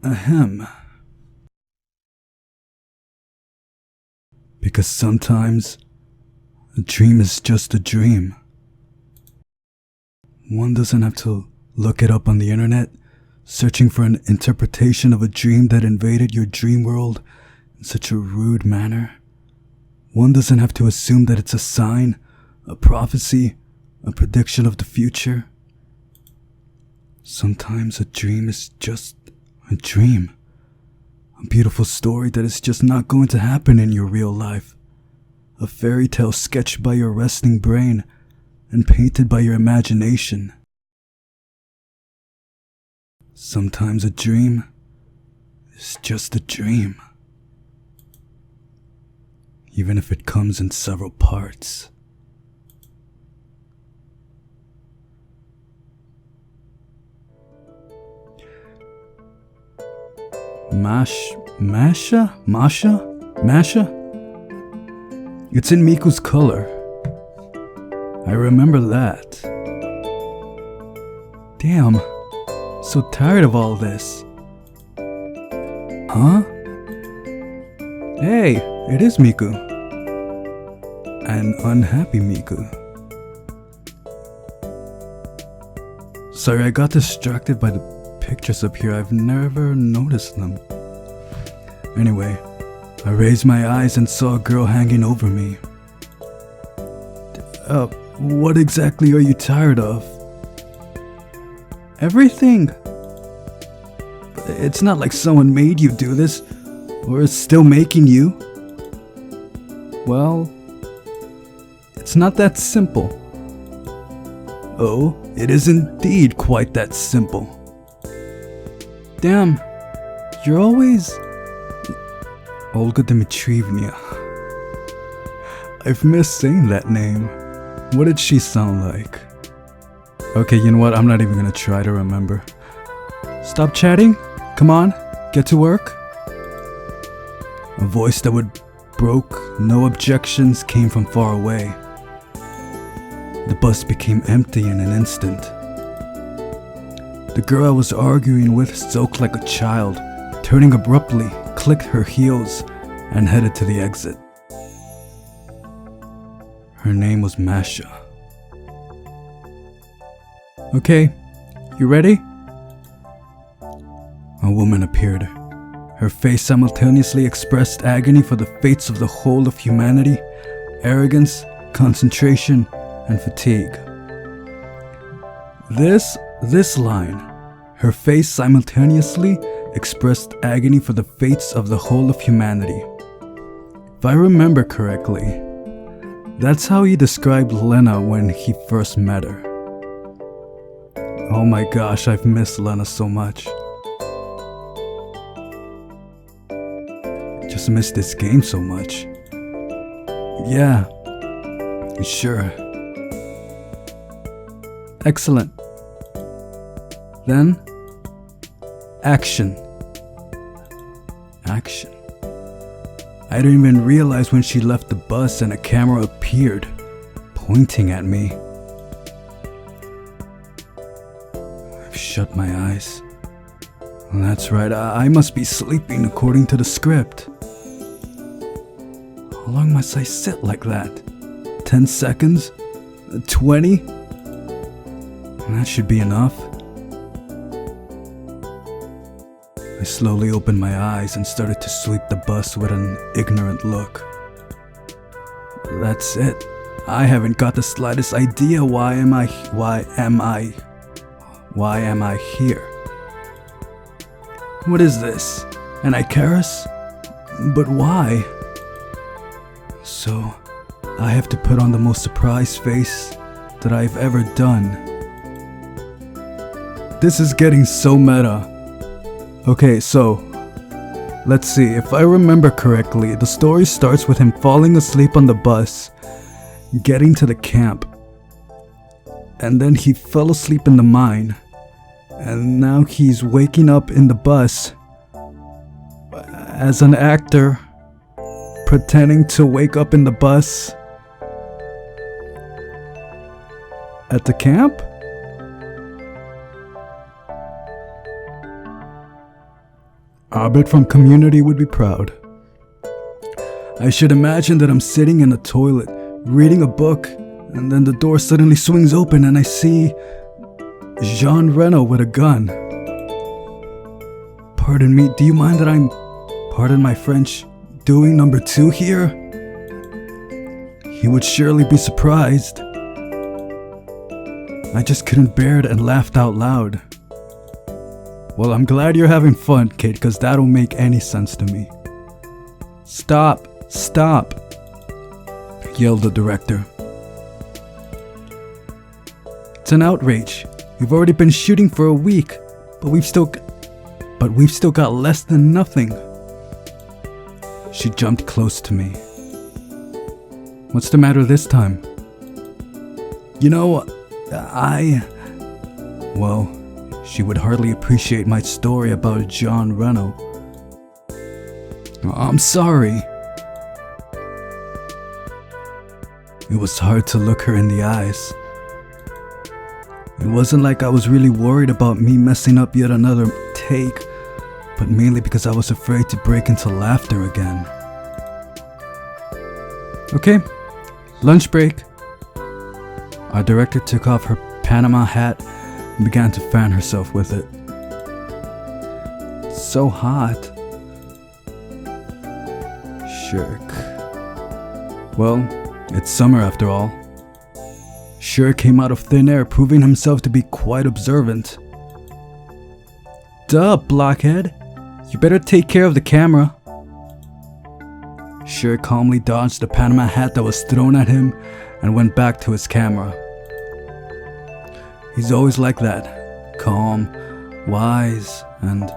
Ahem. Because sometimes a dream is just a dream. One doesn't have to look it up on the internet, searching for an interpretation of a dream that invaded your dream world in such a rude manner. One doesn't have to assume that it's a sign, a prophecy, a prediction of the future. Sometimes a dream is just a dream. A beautiful story that is just not going to happen in your real life. A fairy tale sketched by your resting brain and painted by your imagination. Sometimes a dream is just a dream. Even if it comes in several parts. Masha? It's in Miku's color. I remember that. Damn, so tired of all this. Huh? Hey, it is Miku. An unhappy Miku. Sorry, I got distracted by the pictures up here. I've never noticed them. Anyway, I raised my eyes and saw a girl hanging over me. What exactly are you tired of? Everything. It's not like someone made you do this, or is still making you. Well, it's not that simple. Oh, it is indeed quite that simple. Damn, you're always... Olga Dmitrievna. I've missed saying that name. What did she sound like? Okay, you know what? I'm not even gonna try to remember. Stop chatting. Come on, get to work. A voice that would broke no objections came from far away. The bus became empty in an instant. The girl I was arguing with sulked like a child, turning abruptly, clicked her heels, and headed to the exit. Her name was Masha. Okay, you ready? A woman appeared. Her face simultaneously expressed agony for the fates of the whole of humanity, arrogance, concentration, and fatigue. This line, her face simultaneously expressed agony for the fates of the whole of humanity. If I remember correctly, that's how he described Lena when he first met her. Oh my gosh, I've missed Lena so much. Just missed this game so much. Yeah, sure. Excellent. Then, action. Action. I didn't even realize when she left the bus and a camera appeared, pointing at me. I've shut my eyes. That's right, I must be sleeping according to the script. How long must I sit like that? 10 seconds? 20? That should be enough. I slowly opened my eyes and started to sweep the bus with an ignorant look. That's it. I haven't got the slightest idea why am I here? What is this? An Icarus? But why? So, I have to put on the most surprised face that I've ever done. This is getting so meta. Okay, so, let's see. If I remember correctly, the story starts with him falling asleep on the bus, getting to the camp, and then he fell asleep in the mine, and now he's waking up in the bus as an actor, pretending to wake up in the bus at the camp? Abed from community would be proud. I should imagine that I'm sitting in a toilet, reading a book, and then the door suddenly swings open and I see Jean Reno with a gun. Pardon me, do you mind that I'm, pardon my French, doing number 2 here? He would surely be surprised. I just couldn't bear it and laughed out loud. Well, I'm glad you're having fun, kid, because that don't make any sense to me. Stop, stop, yelled the director. It's an outrage. We've already been shooting for a week, but we've still got less than nothing. She jumped close to me. What's the matter this time? You know, well, she would hardly appreciate my story about Jean Reno. I'm sorry. It was hard to look her in the eyes. It wasn't like I was really worried about me messing up yet another take, but mainly because I was afraid to break into laughter again. Okay, lunch break. Our director took off her Panama hat and began to fan herself with it. It's so hot. Shirk. Well, it's summer after all. Shirk came out of thin air, proving himself to be quite observant. Duh, blockhead. You better take care of the camera. Shirk calmly dodged the Panama hat that was thrown at him and went back to his camera. He's always like that, calm, wise, and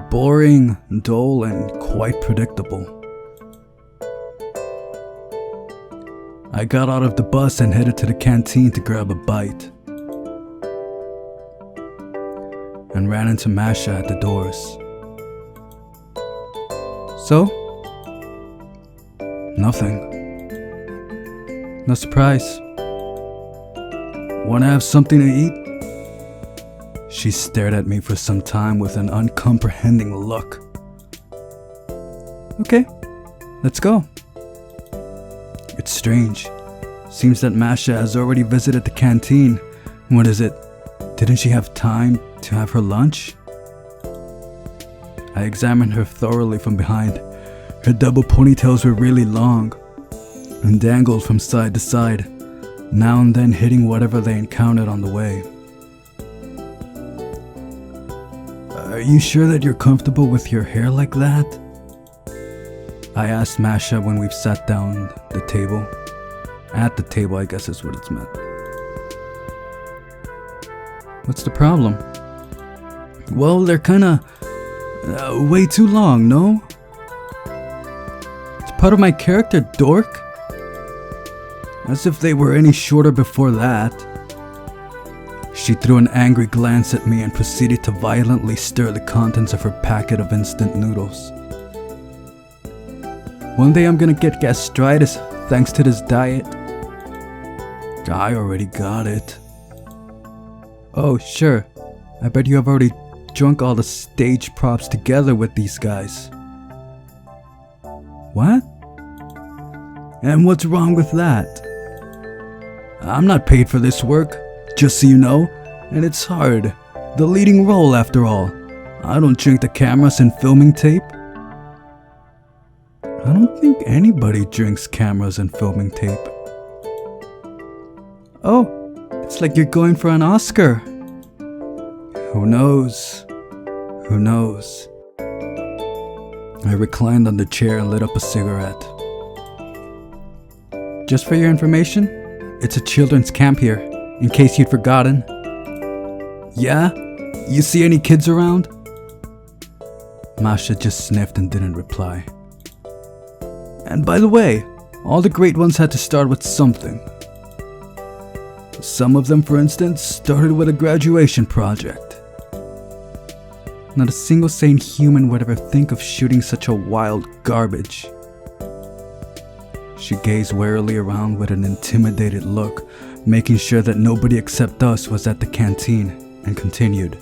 boring, dull, and quite predictable. I got out of the bus and headed to the canteen to grab a bite, and ran into Masha at the doors. So? Nothing. No surprise. Wanna have something to eat? She stared at me for some time with an uncomprehending look. Okay, let's go. It's strange. Seems that Masha has already visited the canteen. What is it? Didn't she have time to have her lunch? I examined her thoroughly from behind. Her double ponytails were really long and dangled from side to side, now and then hitting whatever they encountered on the way. Are you sure that you're comfortable with your hair like that? I asked Masha when we've sat down the table. At the table, I guess is what it's meant. What's the problem? Well, they're kinda way too long, no? It's part of my character, dork. As if they were any shorter before that. She threw an angry glance at me and proceeded to violently stir the contents of her packet of instant noodles. One day I'm gonna get gastritis thanks to this diet. I already got it. Oh, sure. I bet you have already drunk all the stage props together with these guys. What? And what's wrong with that? I'm not paid for this work, just so you know, and it's hard. The leading role after all. I don't drink the cameras and filming tape. I don't think anybody drinks cameras and filming tape. Oh, it's like you're going for an Oscar. Who knows? Who knows? I reclined on the chair and lit up a cigarette. Just for your information, it's a children's camp here, in case you'd forgotten. Yeah? You see any kids around? Masha just sniffed and didn't reply. And by the way, all the great ones had to start with something. Some of them, for instance, started with a graduation project. Not a single sane human would ever think of shooting such a wild garbage. She gazed warily around with an intimidated look, making sure that nobody except us was at the canteen, and continued.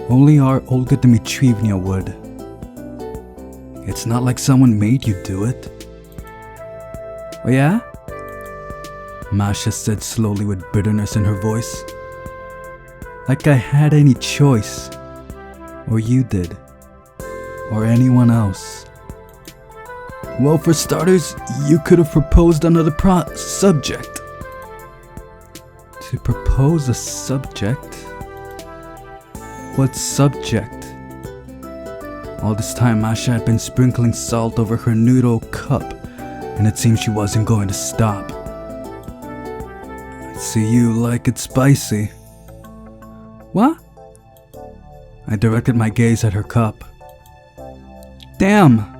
Only our Olga Dmitrievna would. It's not like someone made you do it. Oh yeah? Masha said slowly with bitterness in her voice. Like I had any choice. Or you did. Or anyone else. Well, for starters, you could have proposed another subject. To propose a subject? What subject? All this time, Masha had been sprinkling salt over her noodle cup, and it seemed she wasn't going to stop. I see you like it spicy. What? I directed my gaze at her cup. Damn!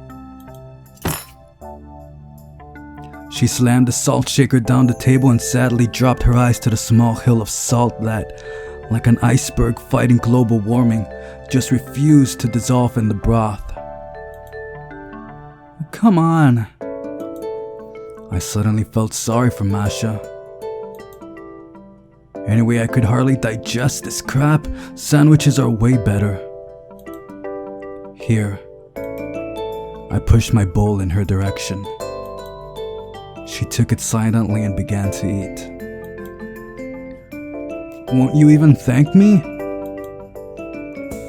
She slammed the salt shaker down the table and sadly dropped her eyes to the small hill of salt that, like an iceberg fighting global warming, just refused to dissolve in the broth. Come on. I suddenly felt sorry for Masha. Anyway, I could hardly digest this crap. Sandwiches are way better. Here. I pushed my bowl in her direction. She took it silently and began to eat. Won't you even thank me?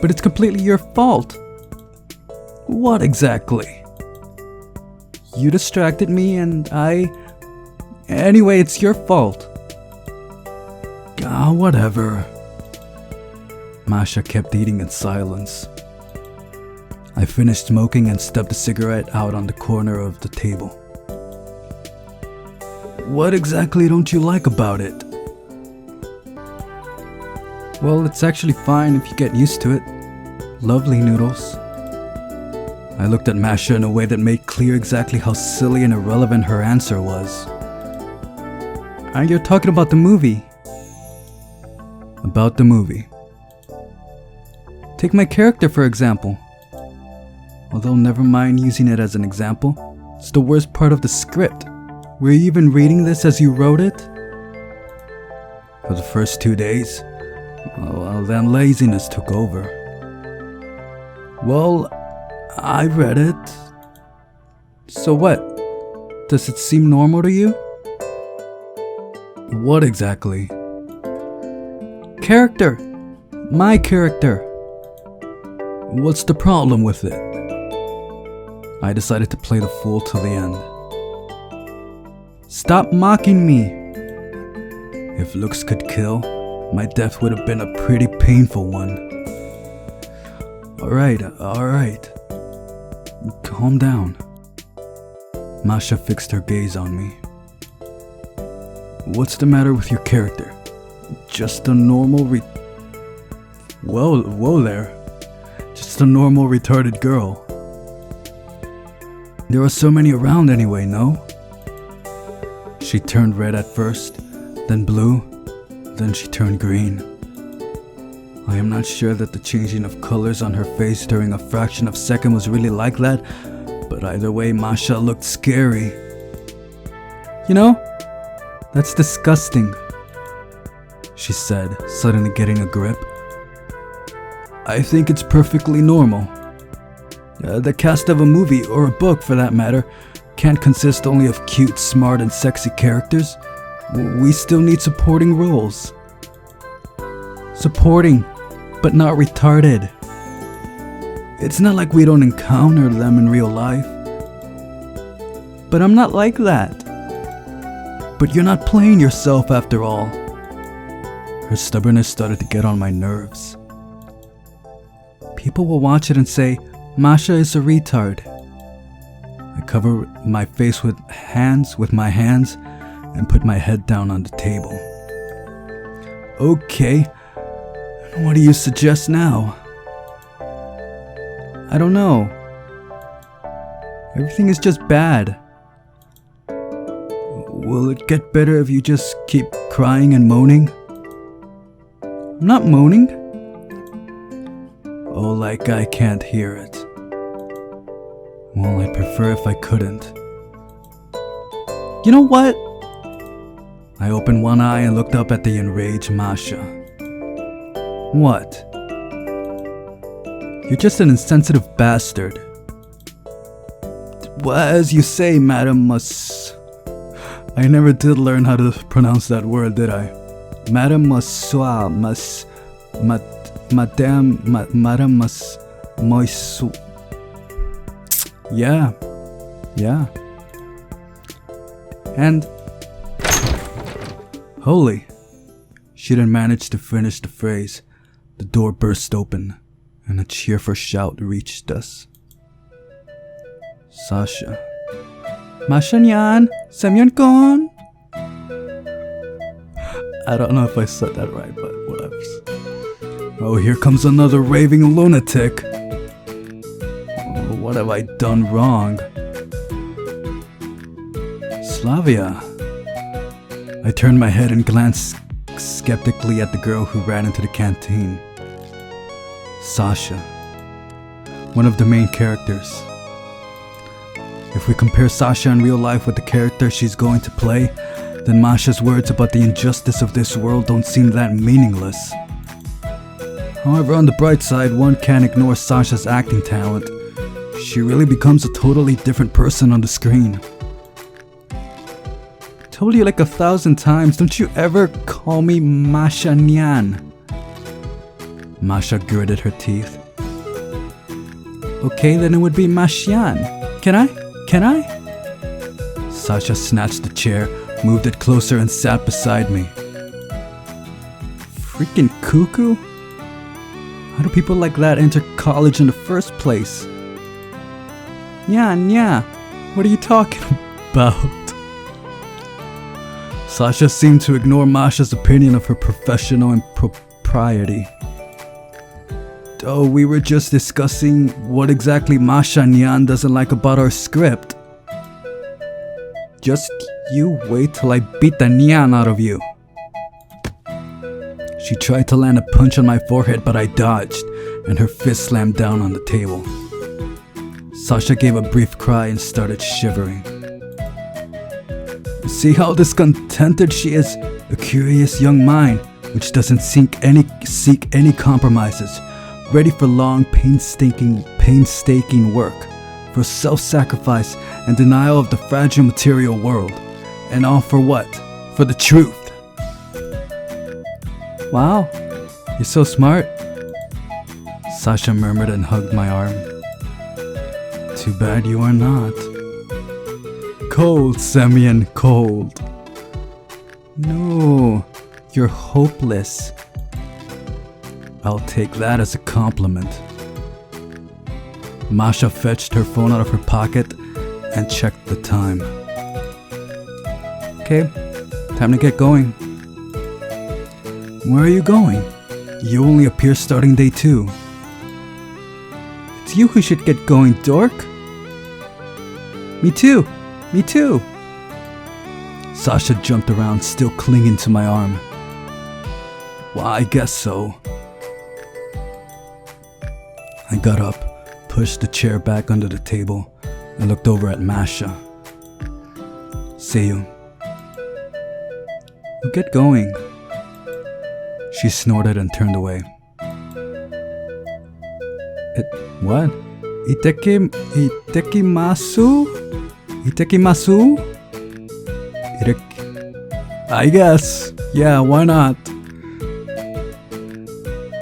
But it's completely your fault. What exactly? You distracted me and Anyway, it's your fault. Ah, whatever. Masha kept eating in silence. I finished smoking and stubbed a cigarette out on the corner of the table. What exactly don't you like about it? Well, it's actually fine if you get used to it. Lovely noodles. I looked at Masha in a way that made clear exactly how silly and irrelevant her answer was. You're talking about the movie. About the movie. Take my character for example. Although never mind using it as an example. It's the worst part of the script. Were you even reading this as you wrote it? For the first 2 days. Well, then laziness took over. Well, I read it. So what? Does it seem normal to you? What exactly? Character! My character! What's the problem with it? I decided to play the fool till the end. Stop mocking me! If looks could kill, my death would have been a pretty painful one. Alright. Calm down. Masha fixed her gaze on me. What's the matter with your character? Just a normal Whoa there. Just a normal retarded girl. There are so many around anyway, no? She turned red at first, then blue, then she turned green. I am not sure that the changing of colors on her face during a fraction of a second was really like that, but either way, Masha looked scary. You know, that's disgusting, she said, suddenly getting a grip. I think it's perfectly normal. The cast of a movie, or a book for that matter, can't consist only of cute, smart, and sexy characters. We still need supporting roles. Supporting, but not retarded. It's not like we don't encounter them in real life. But I'm not like that. But you're not playing yourself after all. Her stubbornness started to get on my nerves. People will watch it and say, Masha is a retard. I covered my face with my hands and put my head down on the table. Okay, what do you suggest now? I don't know. Everything is just bad. Will it get better if you just keep crying and moaning? I'm not moaning. Oh, like I can't hear it. Well, I'd prefer if I couldn't. You know what? I opened one eye and looked up at the enraged Masha. What? You're just an insensitive bastard. Well, as you say, Madam I never did learn how to pronounce that word, did I? Madam Madame Moisu. Yeah. And holy, she didn't manage to finish the phrase. The door burst open, and a cheerful shout reached us. Sasha. Mashanyan, Semyon kon. I don't know if I said that right, but whatever. Oh, here comes another raving lunatic. Oh, what have I done wrong? Slavia. I turned my head and glanced skeptically at the girl who ran into the canteen. Sasha. One of the main characters. If we compare Sasha in real life with the character she's going to play, then Masha's words about the injustice of this world don't seem that meaningless. However, on the bright side, one can't ignore Sasha's acting talent. She really becomes a totally different person on the screen. Told you like 1,000 times, don't you ever call me Masha Nyan. Masha gritted her teeth. Okay, then it would be Mashyan. Can I? Sasha snatched the chair, moved it closer and sat beside me. Freaking cuckoo? How do people like that enter college in the first place? Yeah, what are you talking about? Sasha seemed to ignore Masha's opinion of her professional impropriety. Oh, we were just discussing what exactly Masha Nyan doesn't like about our script. Just you wait till I beat the Nyan out of you. She tried to land a punch on my forehead, but I dodged, and her fist slammed down on the table. Sasha gave a brief cry and started shivering. See how discontented she is? A curious young mind, which doesn't seek any compromises, ready for long, painstaking work, for self-sacrifice and denial of the fragile material world. And all for what? For the truth. Wow, you're so smart, Sasha murmured and hugged my arm. Too bad you are not. Cold, Semyon, cold. No, you're hopeless. I'll take that as a compliment. Masha fetched her phone out of her pocket and checked the time. Okay, time to get going. Where are you going? You only appear starting day 2. It's you who should get going, dork. Me too. Sasha jumped around, still clinging to my arm. Well, I guess so. I got up, pushed the chair back under the table, and looked over at Masha. See you. Well, get going. She snorted and turned away. What? Itekimasu? I guess. Yeah, why not?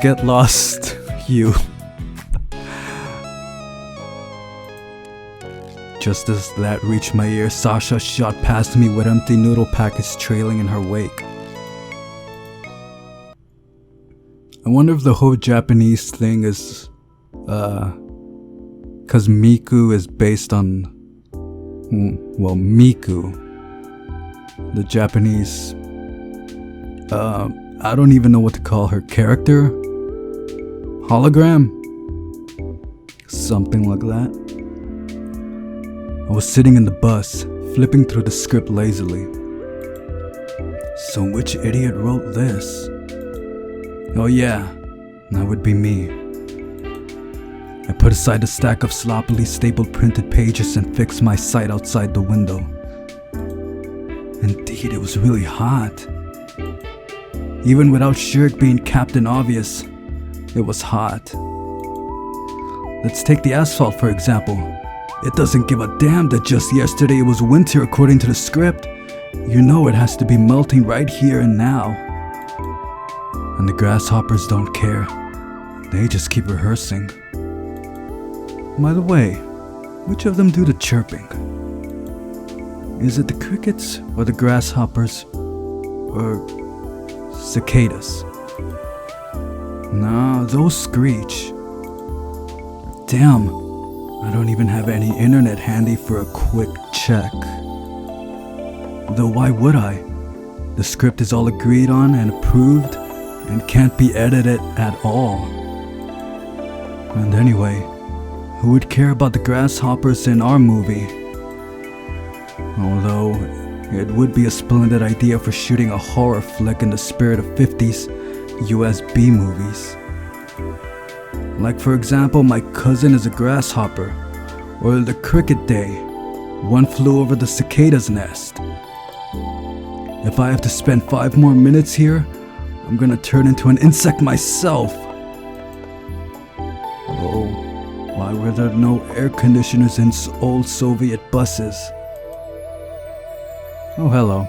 Get lost, you. Just as that reached my ear, Sasha shot past me with empty noodle packets trailing in her wake. I wonder if the whole Japanese thing is, cause Miku is based on, Miku. The Japanese, I don't even know what to call her, character? Hologram? Something like that. I was sitting in the bus, flipping through the script lazily. So which idiot wrote this? Oh yeah, that would be me. I put aside a stack of sloppily stapled printed pages and fixed my sight outside the window. Indeed, it was really hot. Even without shirt being captain obvious, it was hot. Let's take the asphalt for example. It doesn't give a damn that just yesterday it was winter according to the script. You know it has to be melting right here and now. And the grasshoppers don't care. They just keep rehearsing. By the way, which of them do the chirping? Is it the crickets or the grasshoppers or cicadas? No, those screech. Damn, I don't even have any internet handy for a quick check. Though why would I? The script is all agreed on and approved and can't be edited at all. And anyway, who would care about the grasshoppers in our movie? Although, it would be a splendid idea for shooting a horror flick in the spirit of 50s US B movies. Like for example, My Cousin is a Grasshopper, or The Cricket Day, One Flew Over the Cicada's Nest. If I have to spend 5 more minutes here, I'm gonna turn into an insect myself. Oh, why were there no air conditioners in old Soviet buses? Oh, hello.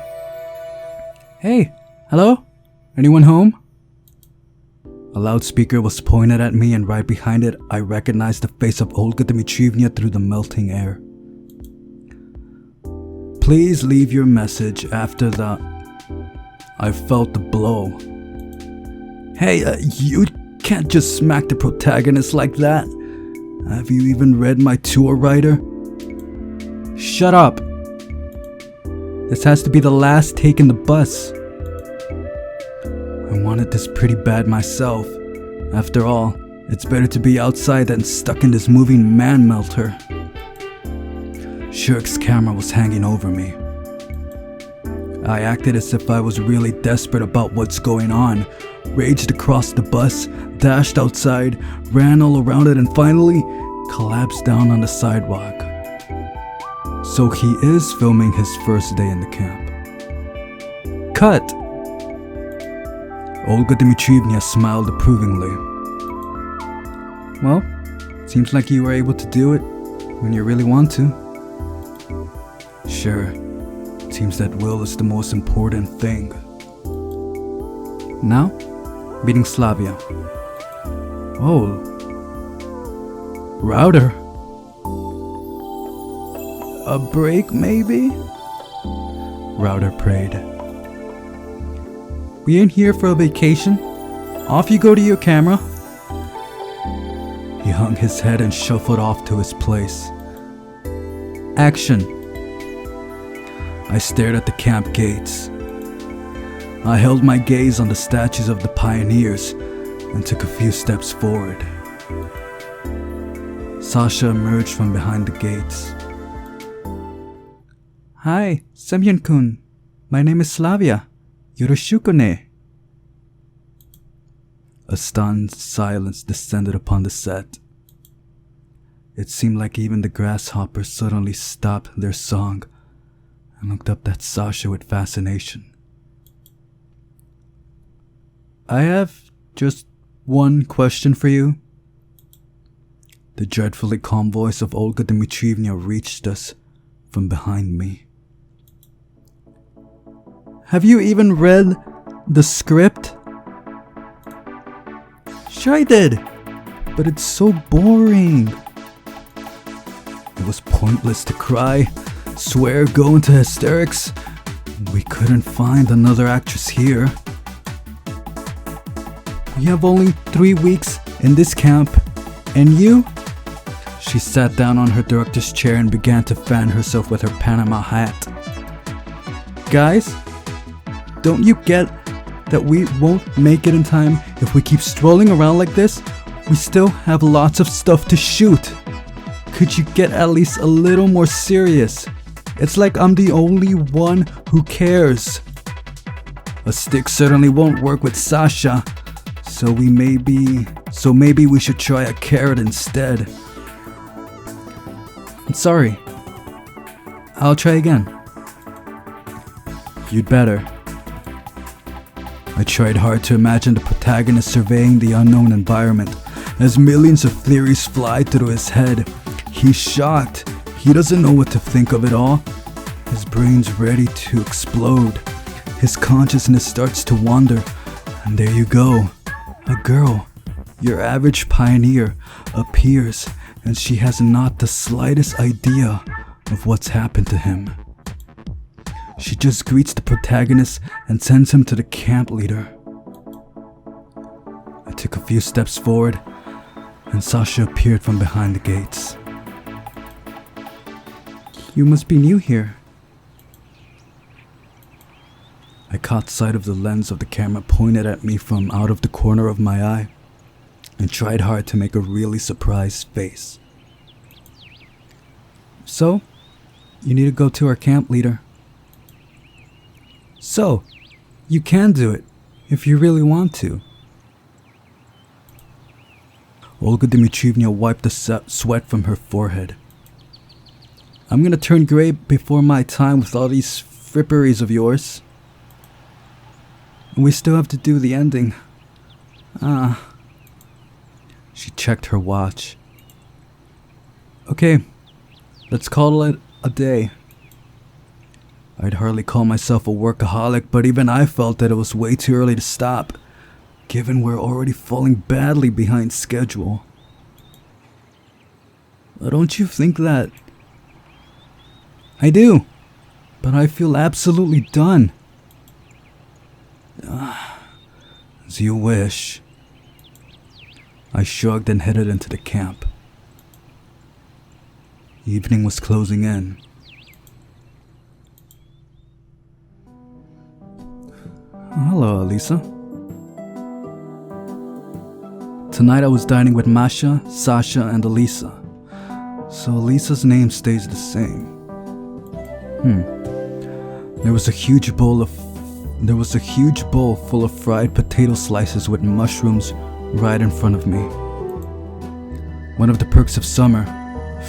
Hey, hello? Anyone home? A loudspeaker was pointed at me, and right behind it, I recognized the face of Olga Dmitrievna through the melting air. Please leave your message after the... I felt the blow. Hey, you can't just smack the protagonist like that. Have you even read my tour writer? Shut up. This has to be the last take in the bus. I wanted this pretty bad myself. After all, it's better to be outside than stuck in this moving man melter. Shirk's camera was hanging over me. I acted as if I was really desperate about what's going on, raged across the bus, dashed outside, ran all around it, and finally collapsed down on the sidewalk. So he is filming his first day in the camp. Cut! Olga Dmitrievna smiled approvingly. Well, seems like you were able to do it when you really want to. Sure, seems that will is the most important thing. Now, meeting Slavia. Oh, router. A break, maybe? Router prayed. We ain't here for a vacation. Off you go to your camera. He hung his head and shuffled off to his place. Action. I stared at the camp gates. I held my gaze on the statues of the pioneers and took a few steps forward. Sasha emerged from behind the gates. Hi, Semyon-kun. My name is Slavia. Yoroshiku ne. A stunned silence descended upon the set. It seemed like even the grasshoppers suddenly stopped their song and looked up at Sasha with fascination. I have just one question for you. The dreadfully calm voice of Olga Dmitrievna reached us from behind me. Have you even read the script? Sure I did, but it's so boring. It was pointless to cry, swear, go into hysterics. We couldn't find another actress here. We have only 3 weeks in this camp, and you? She sat down on her director's chair and began to fan herself with her Panama hat. Guys, don't you get that we won't make it in time if we keep strolling around like this? We still have lots of stuff to shoot. Could you get at least a little more serious? It's like I'm the only one who cares. A stick certainly won't work with Sasha, so maybe we should try a carrot instead. I'm sorry. I'll try again. You'd better. I tried hard to imagine the protagonist surveying the unknown environment, as millions of theories fly through his head. He's shocked. He doesn't know what to think of it all. His brain's ready to explode. His consciousness starts to wander. And there you go. A girl, your average pioneer, appears, and she has not the slightest idea of what's happened to him. She just greets the protagonist and sends him to the camp leader. I took a few steps forward, and Sasha appeared from behind the gates. You must be new here. I caught sight of the lens of the camera pointed at me from out of the corner of my eye and tried hard to make a really surprised face. So, you need to go to our camp leader. So, you can do it if you really want to. Olga Dmitrievna wiped the sweat from her forehead. I'm gonna turn gray before my time with all these fripperies of yours. And we still have to do the ending. She checked her watch. Okay, let's call it a day. I'd hardly call myself a workaholic, but even I felt that it was way too early to stop, given we're already falling badly behind schedule. Don't you think that? I do, but I feel absolutely done. As you wish. I shrugged and headed into the camp. Evening was closing in. Hello, Alisa. Tonight I was dining with Masha, Sasha, and Alisa. So Alisa's name stays the same. There was a huge bowl full of fried potato slices with mushrooms right in front of me. One of the perks of summer,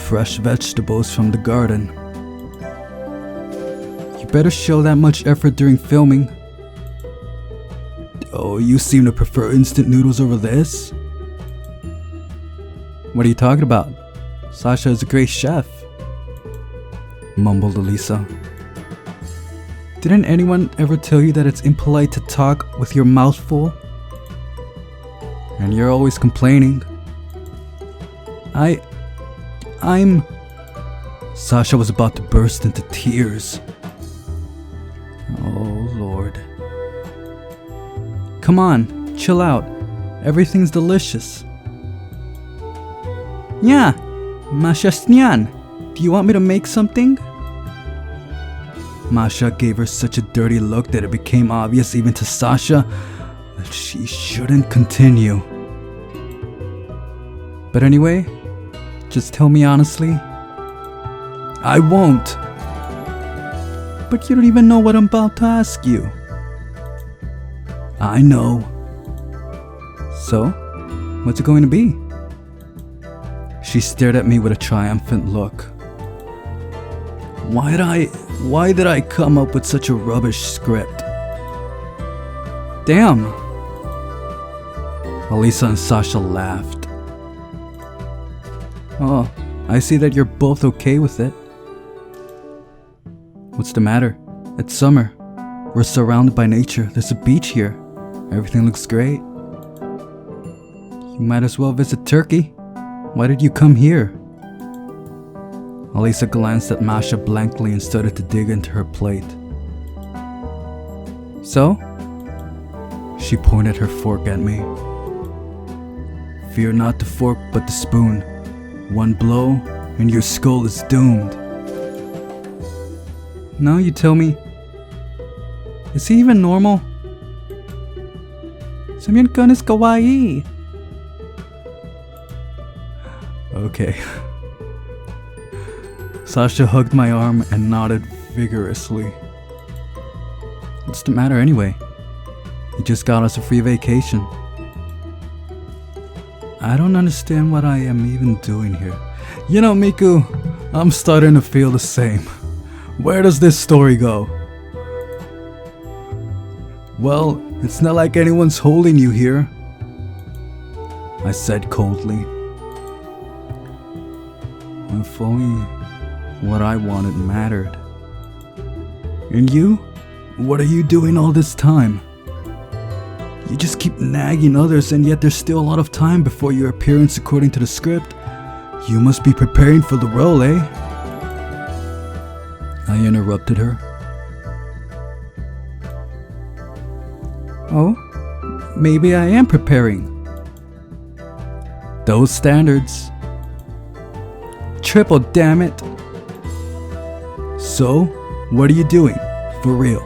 fresh vegetables from the garden. You better show that much effort during filming. Oh, you seem to prefer instant noodles over this? What are you talking about? Sasha is a great chef, mumbled Alisa. Didn't anyone ever tell you that it's impolite to talk with your mouth full? And you're always complaining. I'm... Sasha was about to burst into tears. Oh, Lord. Come on, chill out. Everything's delicious. Yeah, Masha Snyan. Do you want me to make something? Masha gave her such a dirty look that it became obvious even to Sasha that she shouldn't continue. But anyway, just tell me honestly. I won't. But you don't even know what I'm about to ask you. I know. So, what's it going to be? She stared at me with a triumphant look. Why did I come up with such a rubbish script? Damn. Alisa and Sasha laughed. Oh, I see that you're both okay with it. What's the matter? It's summer. We're surrounded by nature. There's a beach here. Everything looks great. You might as well visit Turkey. Why did you come here? Alisa glanced at Masha blankly and started to dig into her plate. So? She pointed her fork at me. Fear not the fork but the spoon. One blow and your skull is doomed. Now you tell me, is he even normal? Semyon is kawaii. Okay. Sasha hugged my arm and nodded vigorously. What's the matter anyway? You just got us a free vacation. I don't understand what I am even doing here. You know, Miku, I'm starting to feel the same. Where does this story go? Well, it's not like anyone's holding you here. I said coldly. If only what I wanted mattered. And you? What are you doing all this time? You just keep nagging others, and yet there's still a lot of time before your appearance according to the script. You must be preparing for the role, eh? I interrupted her. Oh, maybe I am preparing. Those standards. Triple, damn it. So, what are you doing? For real?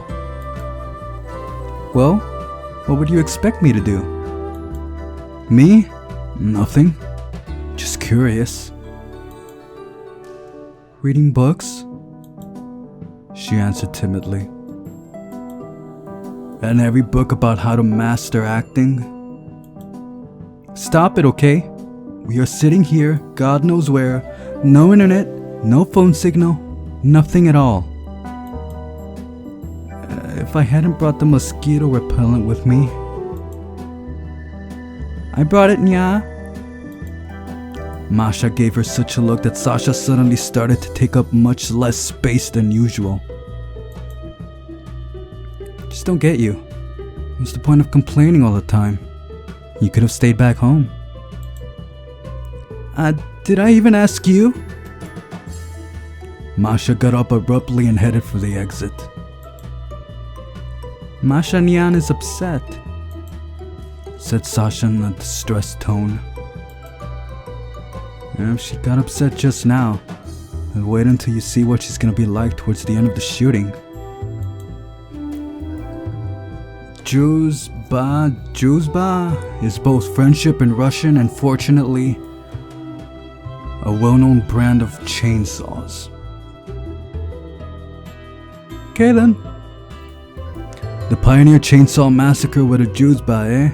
Well, what would you expect me to do? Me? Nothing. Just curious. Reading books? She answered timidly. And every book about how to master acting? Stop it, okay? We are sitting here, God knows where, no internet, no phone signal, nothing at all. If I hadn't brought the mosquito repellent with me. I brought it, nya. Masha gave her such a look that Sasha suddenly started to take up much less space than usual. Just don't get you. What's the point of complaining all the time? You could have stayed back home. Did I even ask you? Masha got up abruptly and headed for the exit. Masha Nyan is upset, said Sasha in a distressed tone. And if she got upset just now, then wait until you see what she's gonna be like towards the end of the shooting. Juzba is both friendship in Russian and, fortunately, a well-known brand of chainsaws. Okay then. The Pioneer Chainsaw Massacre with a Juzba, eh?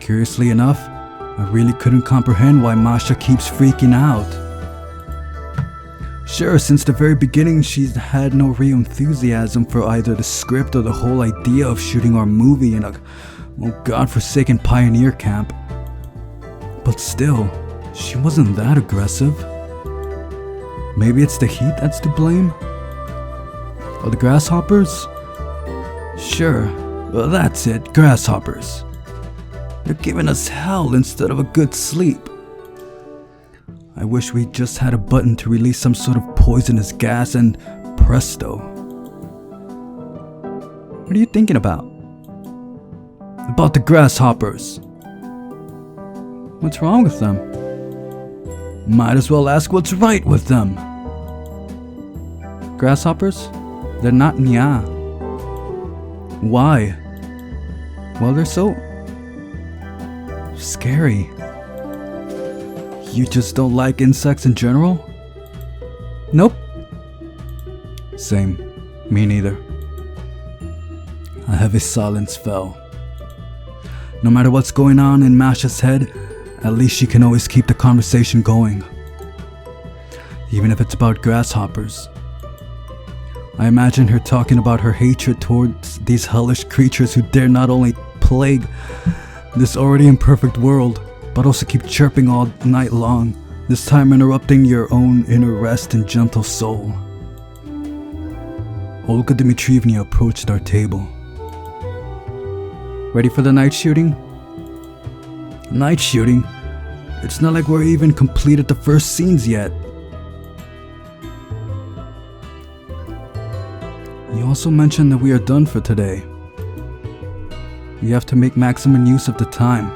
Curiously enough, I really couldn't comprehend why Masha keeps freaking out. Sure, since the very beginning she's had no real enthusiasm for either the script or the whole idea of shooting our movie in a godforsaken pioneer camp. But still, she wasn't that aggressive. Maybe it's the heat that's to blame? Or the grasshoppers? Sure, well that's it, grasshoppers. They're giving us hell instead of a good sleep. I wish we just had a button to release some sort of poisonous gas and presto. What are you thinking about? About the grasshoppers. What's wrong with them? Might as well ask what's right with them. Grasshoppers? They're not nya. Why? Well, they're so scary. You just don't like insects in general? Nope. Same. Me neither. A heavy silence fell. No matter what's going on in Masha's head, at least she can always keep the conversation going. Even if it's about grasshoppers. I imagine her talking about her hatred towards these hellish creatures who dare not only plague this already imperfect world, but also keep chirping all night long, this time interrupting your own inner rest and gentle soul. Olga Dmitrievna approached our table. Ready for the night shooting? Night shooting? It's not like we're even completed the first scenes yet. You also mentioned that we are done for today. We have to make maximum use of the time,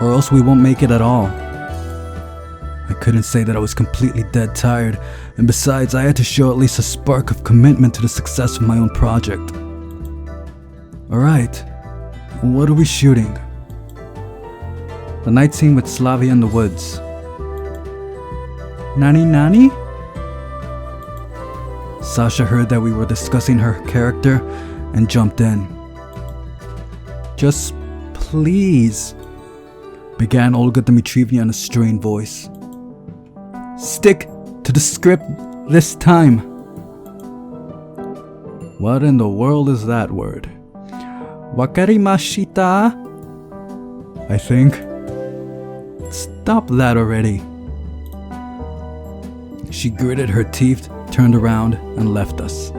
or else we won't make it at all. I couldn't say that I was completely dead tired, and besides, I had to show at least a spark of commitment to the success of my own project. Alright, what are we shooting? The night scene with Slavia in the woods. Nani? Sasha heard that we were discussing her character and jumped in. Just please, began Olga Dmitrievna in a strained voice. Stick to the script this time. What in the world is that word? Wakarimashita? I think. Stop that already. She gritted her teeth, turned around, and left us.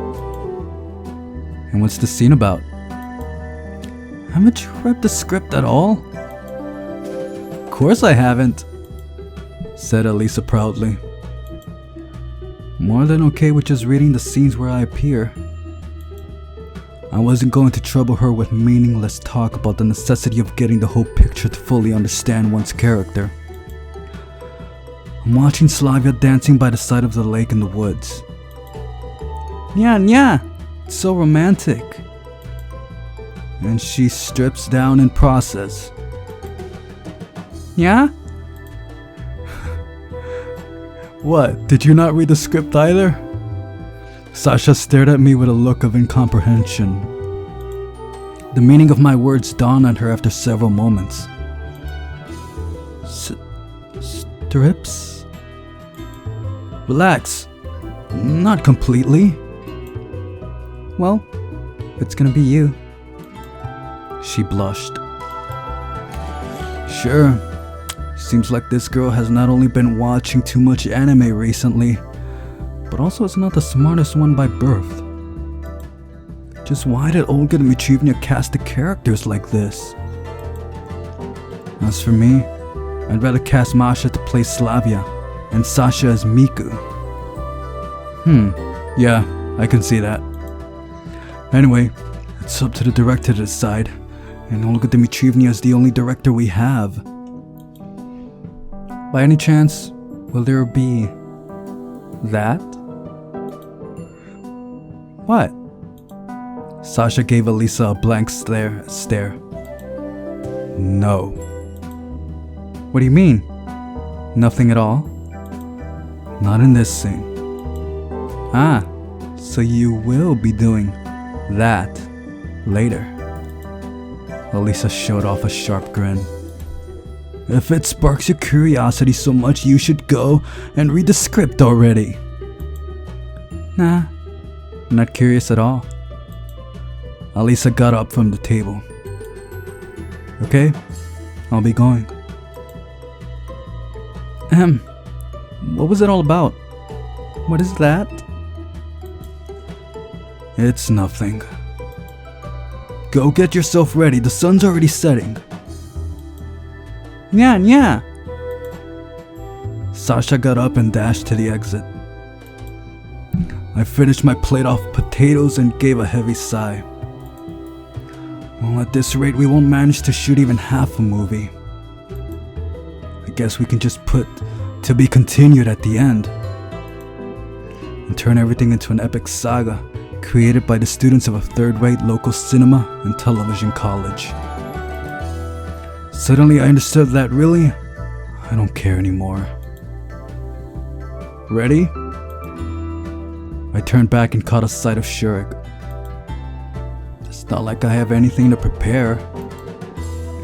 And what's the scene about? Haven't you read the script at all? Of course I haven't, said Elisa proudly. More than okay with just reading the scenes where I appear. I wasn't going to trouble her with meaningless talk about the necessity of getting the whole picture to fully understand one's character. I'm watching Slavia dancing by the side of the lake in the woods. Yeah, it's so romantic. And she strips down in process. Yeah? What, did you not read the script either? Sasha stared at me with a look of incomprehension. The meaning of my words dawned on her after several moments. Strips? Relax. Not completely. Well, it's gonna be you. She blushed. Sure. Seems like this girl has not only been watching too much anime recently, but also is not the smartest one by birth. Just why did Olga Dmitrievna cast the characters like this? As for me, I'd rather cast Masha to play Slavia and Sasha as Miku. Yeah, I can see that. Anyway, it's up to the director to decide, and Olga Dmitrievna is the only director we have. By any chance, will there be that? What? Sasha gave Elisa a blank stare. No. What do you mean? Nothing at all? Not in this scene. Ah, so you will be doing that later. Elisa showed off a sharp grin. If it sparks your curiosity so much, you should go and read the script already. Nah, I'm not curious at all. Elisa got up from the table. Okay, I'll be going. What was it all about? What is that? It's nothing. Go get yourself ready, the sun's already setting. Yeah. Sasha got up and dashed to the exit. I finished my plate of potatoes and gave a heavy sigh. Well, at this rate, we won't manage to shoot even half a movie. I guess we can just put "to be continued" at the end and turn everything into an epic saga created by the students of a third-rate local cinema and television college. Suddenly I understood that really, I don't care anymore. Ready? I turned back and caught a sight of Shurik. It's not like I have anything to prepare.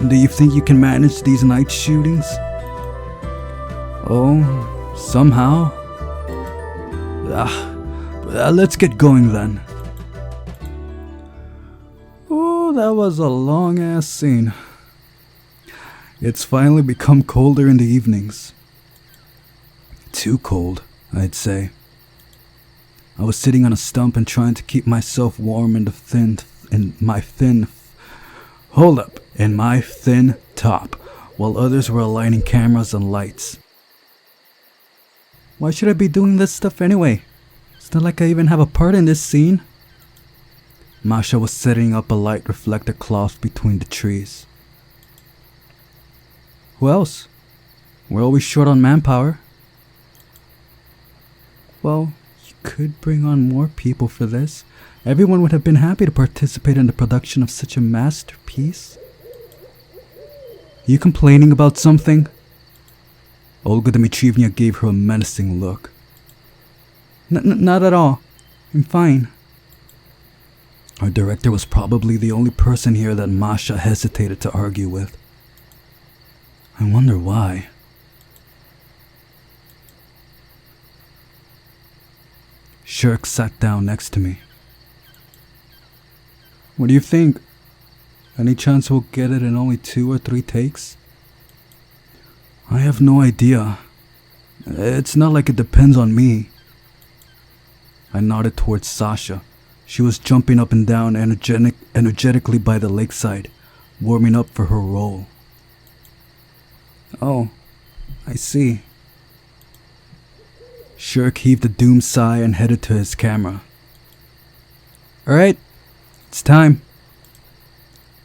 Do you think you can manage these night shootings? Oh, somehow. Let's get going then. Oh, that was a long-ass scene. It's finally become colder in the evenings. Too cold, I'd say. I was sitting on a stump and trying to keep myself warm in my thin top, while others were aligning cameras and lights. Why should I be doing this stuff anyway? It's not like I even have a part in this scene. Masha was setting up a light reflector cloth between the trees. Who else? We're always short on manpower. Well, you could bring on more people for this. Everyone would have been happy to participate in the production of such a masterpiece. You complaining about something? Olga Dmitrievna gave her a menacing look. Not at all. I'm fine. Our director was probably the only person here that Masha hesitated to argue with. I wonder why. Shirk sat down next to me. What do you think? Any chance we'll get it in only 2 or 3 takes? I have no idea. It's not like it depends on me. I nodded towards Sasha. She was jumping up and down energetically by the lakeside, warming up for her role. Oh, I see. Shirk heaved a doomed sigh and headed to his camera. Alright, it's time.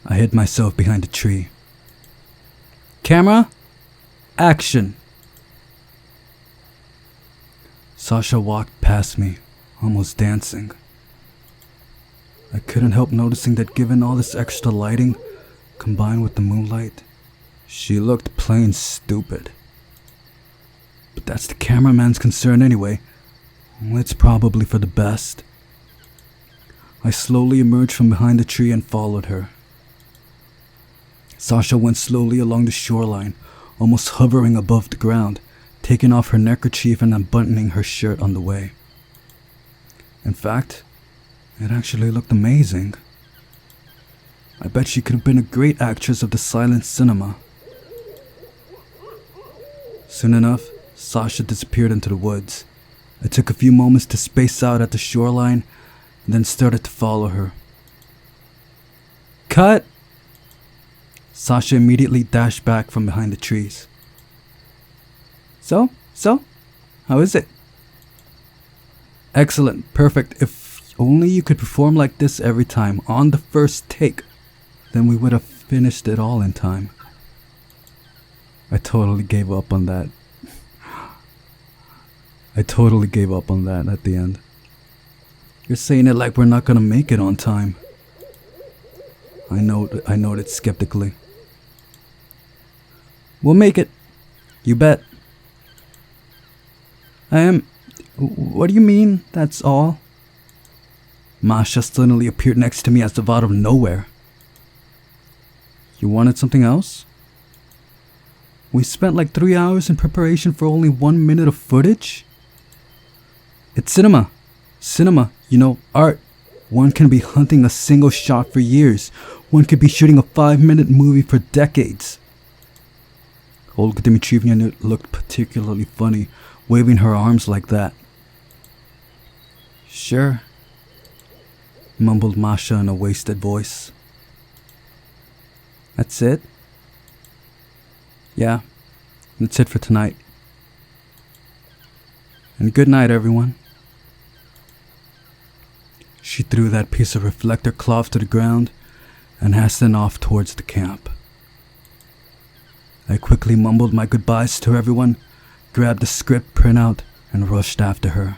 I hid myself behind a tree. Camera, action. Sasha walked past me, almost dancing. I couldn't help noticing that given all this extra lighting, combined with the moonlight, she looked plain stupid. But that's the cameraman's concern anyway. It's probably for the best. I slowly emerged from behind the tree and followed her. Sasha went slowly along the shoreline, almost hovering above the ground, taking off her neckerchief and unbuttoning her shirt on the way. In fact, it actually looked amazing. I bet she could have been a great actress of the silent cinema. Soon enough, Sasha disappeared into the woods. I took a few moments to space out at the shoreline, and then started to follow her. Cut! Sasha immediately dashed back from behind the trees. So, how is it? Excellent, perfect. If only you could perform like this every time, on the first take, then we would have finished it all in time. I totally gave up on that. at the end. You're saying it like we're not gonna make it on time. I noted skeptically. We'll make it. You bet. What do you mean, that's all? Masha suddenly appeared next to me as if out of nowhere. You wanted something else? We spent like 3 hours in preparation for only 1 minute of footage? It's cinema. Cinema, art. One can be hunting a single shot for years. One could be shooting a 5-minute movie for decades. Olga Dmitrievna looked particularly funny, waving her arms like that. Sure, mumbled Masha in a wasted voice. That's it? Yeah, that's it for tonight. And good night, everyone. She threw that piece of reflector cloth to the ground and hastened off towards the camp. I quickly mumbled my goodbyes to everyone, grabbed the script printout, and rushed after her.